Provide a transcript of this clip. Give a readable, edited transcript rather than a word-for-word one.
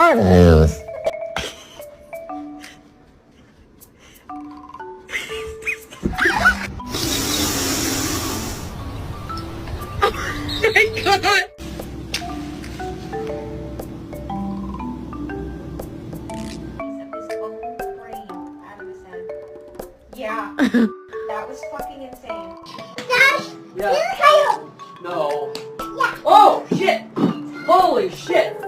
marvelous. Yeah, that was fucking insane. Dad, Yeah. here's Kyle. No. Yeah. Oh, shit! Holy shit!